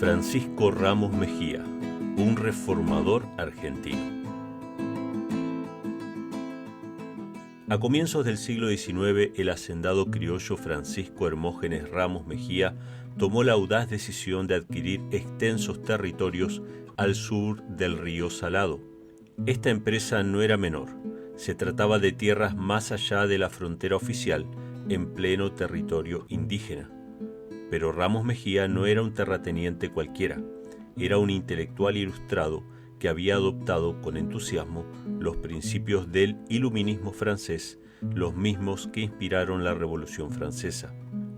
Francisco Ramos Mejía, un reformador argentino. A comienzos del siglo XIX, el hacendado criollo Francisco Hermógenes Ramos Mejía tomó la audaz decisión de adquirir extensos territorios al sur del río Salado. Esta empresa no era menor. Se trataba de tierras más allá de la frontera oficial, en pleno territorio indígena. Pero Ramos Mejía no era un terrateniente cualquiera. Era un intelectual ilustrado que había adoptado con entusiasmo los principios del iluminismo francés, los mismos que inspiraron la Revolución Francesa.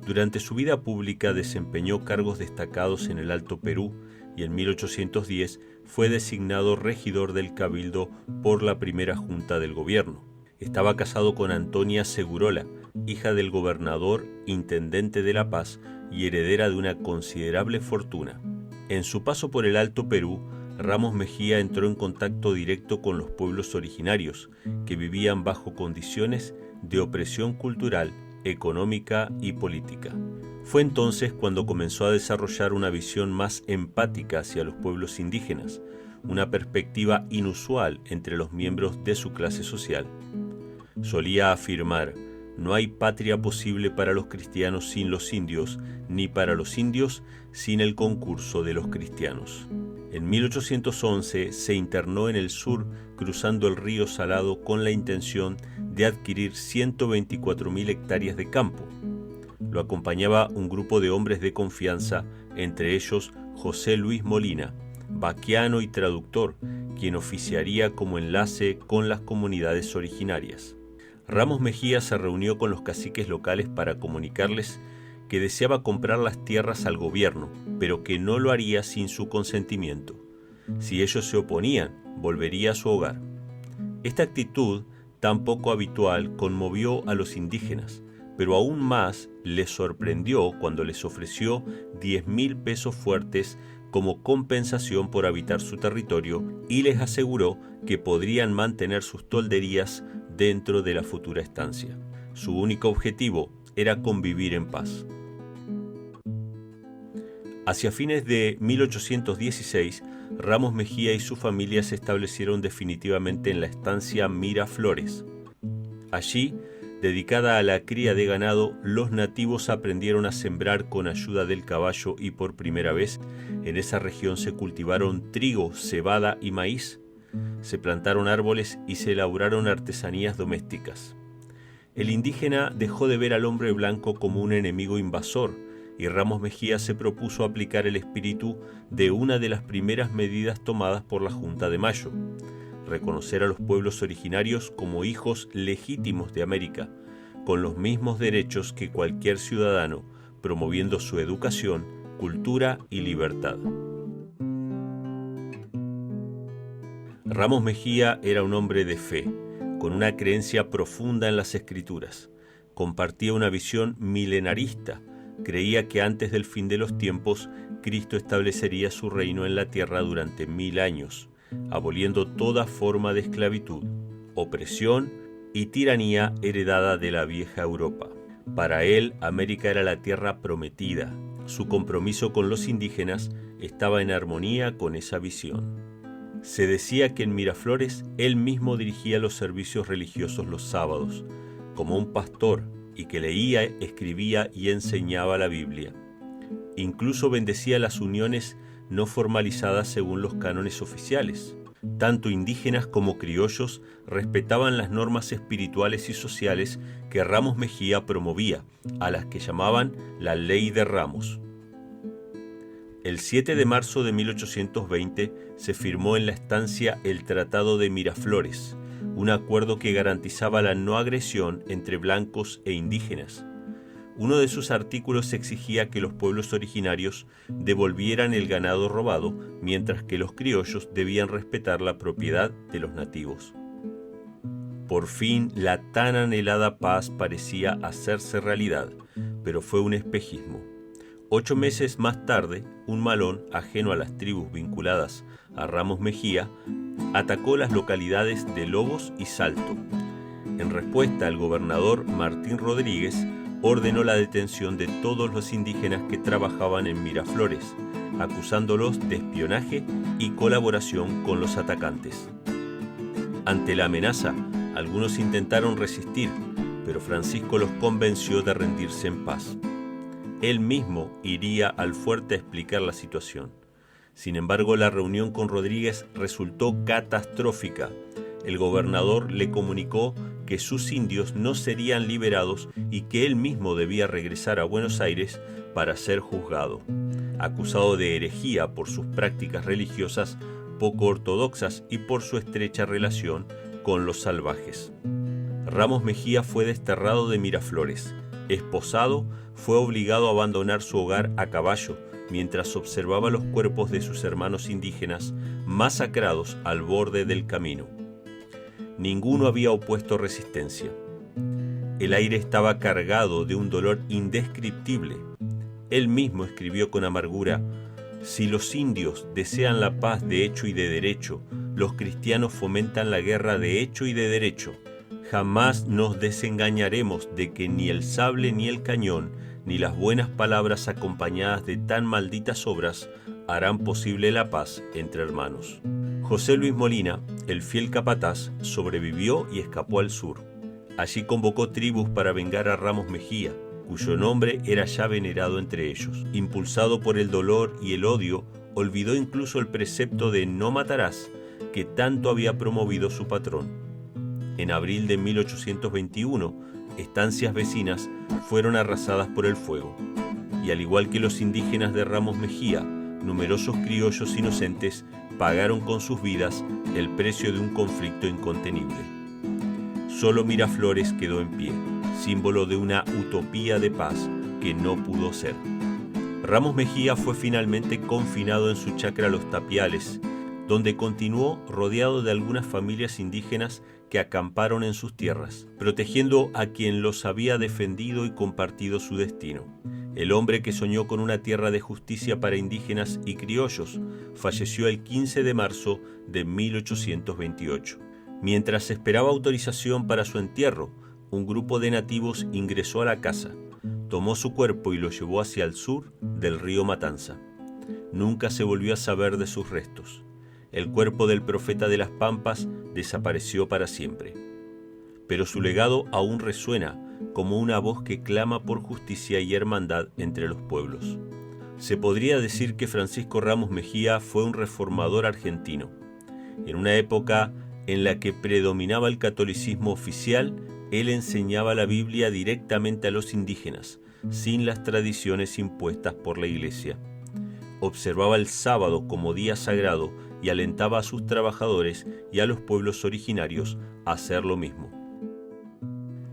Durante su vida pública desempeñó cargos destacados en el Alto Perú y en 1810 fue designado regidor del Cabildo por la primera junta del gobierno. Estaba casado con Antonia Segurola, hija del gobernador, intendente de La Paz y heredera de una considerable fortuna. En su paso por el Alto Perú, Ramos Mejía entró en contacto directo con los pueblos originarios, que vivían bajo condiciones de opresión cultural, económica y política. Fue entonces cuando comenzó a desarrollar una visión más empática hacia los pueblos indígenas, una perspectiva inusual entre los miembros de su clase social. Solía afirmar: no hay patria posible para los cristianos sin los indios, ni para los indios sin el concurso de los cristianos. En 1811 se internó en el sur cruzando el río Salado con la intención de adquirir 124.000 hectáreas de campo. Lo acompañaba un grupo de hombres de confianza, entre ellos José Luis Molina, vaquiano y traductor, quien oficiaría como enlace con las comunidades originarias. Ramos Mejía se reunió con los caciques locales para comunicarles que deseaba comprar las tierras al gobierno, pero que no lo haría sin su consentimiento. Si ellos se oponían, volvería a su hogar. Esta actitud, tan poco habitual, conmovió a los indígenas, pero aún más les sorprendió cuando les ofreció 10.000 pesos fuertes como compensación por habitar su territorio y les aseguró que podrían mantener sus tolderías dentro de la futura estancia. Su único objetivo era convivir en paz. Hacia fines de 1816, Ramos Mejía y su familia se establecieron definitivamente en la estancia Miraflores. Allí, dedicada a la cría de ganado, los nativos aprendieron a sembrar con ayuda del caballo y por primera vez en esa región se cultivaron trigo, cebada y maíz. Se plantaron árboles y se elaboraron artesanías domésticas. El indígena dejó de ver al hombre blanco como un enemigo invasor, y Ramos Mejía se propuso aplicar el espíritu de una de las primeras medidas tomadas por la Junta de Mayo: reconocer a los pueblos originarios como hijos legítimos de América, con los mismos derechos que cualquier ciudadano, promoviendo su educación, cultura y libertad. Ramos Mejía era un hombre de fe, con una creencia profunda en las Escrituras. Compartía una visión milenarista. Creía que antes del fin de los tiempos, Cristo establecería su reino en la tierra durante 1000 años, aboliendo toda forma de esclavitud, opresión y tiranía heredada de la vieja Europa. Para él, América era la tierra prometida. Su compromiso con los indígenas estaba en armonía con esa visión. Se decía que en Miraflores él mismo dirigía los servicios religiosos los sábados, como un pastor, y que leía, escribía y enseñaba la Biblia. Incluso bendecía las uniones no formalizadas según los cánones oficiales. Tanto indígenas como criollos respetaban las normas espirituales y sociales que Ramos Mejía promovía, a las que llamaban la Ley de Ramos. El 7 de marzo de 1820 se firmó en la estancia el Tratado de Miraflores, un acuerdo que garantizaba la no agresión entre blancos e indígenas. Uno de sus artículos exigía que los pueblos originarios devolvieran el ganado robado, mientras que los criollos debían respetar la propiedad de los nativos. Por fin, la tan anhelada paz parecía hacerse realidad, pero fue un espejismo. 8 meses más tarde, un malón, ajeno a las tribus vinculadas a Ramos Mejía, atacó las localidades de Lobos y Salto. En respuesta, el gobernador Martín Rodríguez ordenó la detención de todos los indígenas que trabajaban en Miraflores, acusándolos de espionaje y colaboración con los atacantes. Ante la amenaza, algunos intentaron resistir, pero Francisco los convenció de rendirse en paz. Él mismo iría al fuerte a explicar la situación. Sin embargo, la reunión con Rodríguez resultó catastrófica. El gobernador le comunicó que sus indios no serían liberados y que él mismo debía regresar a Buenos Aires para ser juzgado, acusado de herejía por sus prácticas religiosas poco ortodoxas y por su estrecha relación con los salvajes. Ramos Mejía fue desterrado de Miraflores. Esposado, fue obligado a abandonar su hogar a caballo mientras observaba los cuerpos de sus hermanos indígenas masacrados al borde del camino. Ninguno había opuesto resistencia. El aire estaba cargado de un dolor indescriptible. Él mismo escribió con amargura: «Si los indios desean la paz de hecho y de derecho, los cristianos fomentan la guerra de hecho y de derecho. Jamás nos desengañaremos de que ni el sable ni el cañón, ni las buenas palabras acompañadas de tan malditas obras harán posible la paz entre hermanos». José Luis Molina, el fiel capataz, sobrevivió y escapó al sur. Allí convocó tribus para vengar a Ramos Mejía, cuyo nombre era ya venerado entre ellos. Impulsado por el dolor y el odio, olvidó incluso el precepto de «no matarás», que tanto había promovido su patrón. En abril de 1821, estancias vecinas fueron arrasadas por el fuego, y al igual que los indígenas de Ramos Mejía, numerosos criollos inocentes pagaron con sus vidas el precio de un conflicto incontenible. Solo Miraflores quedó en pie, símbolo de una utopía de paz que no pudo ser. Ramos Mejía fue finalmente confinado en su chacra Los Tapiales, donde continuó rodeado de algunas familias indígenas que acamparon en sus tierras, protegiendo a quien los había defendido y compartido su destino. El hombre que soñó con una tierra de justicia para indígenas y criollos falleció el 15 de marzo de 1828. Mientras esperaba autorización para su entierro, un grupo de nativos ingresó a la casa, tomó su cuerpo y lo llevó hacia el sur del río Matanza. Nunca se volvió a saber de sus restos. El cuerpo del profeta de las Pampas desapareció para siempre. Pero su legado aún resuena como una voz que clama por justicia y hermandad entre los pueblos. Se podría decir que Francisco Ramos Mejía fue un reformador argentino. En una época en la que predominaba el catolicismo oficial, él enseñaba la Biblia directamente a los indígenas, sin las tradiciones impuestas por la Iglesia. Observaba el sábado como día sagrado y alentaba a sus trabajadores y a los pueblos originarios a hacer lo mismo.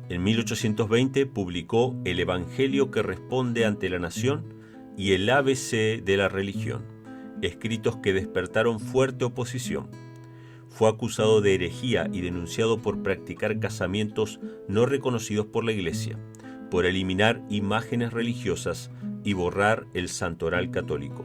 En 1820 publicó El Evangelio que responde ante la nación y el ABC de la religión, escritos que despertaron fuerte oposición. Fue acusado de herejía y denunciado por practicar casamientos no reconocidos por la Iglesia, por eliminar imágenes religiosas y borrar el santoral católico.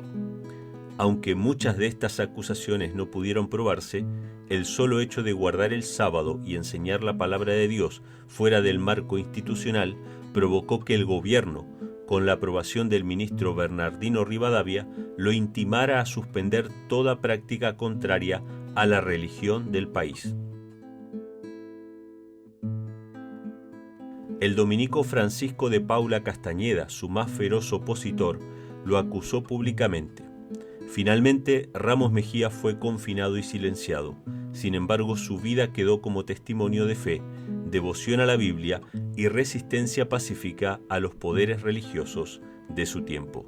Aunque muchas de estas acusaciones no pudieron probarse, el solo hecho de guardar el sábado y enseñar la palabra de Dios fuera del marco institucional provocó que el gobierno, con la aprobación del ministro Bernardino Rivadavia, lo intimara a suspender toda práctica contraria a la religión del país. El dominico Francisco de Paula Castañeda, su más feroz opositor, lo acusó públicamente. Finalmente, Ramos Mejía fue confinado y silenciado. Sin embargo, su vida quedó como testimonio de fe, devoción a la Biblia y resistencia pacífica a los poderes religiosos de su tiempo.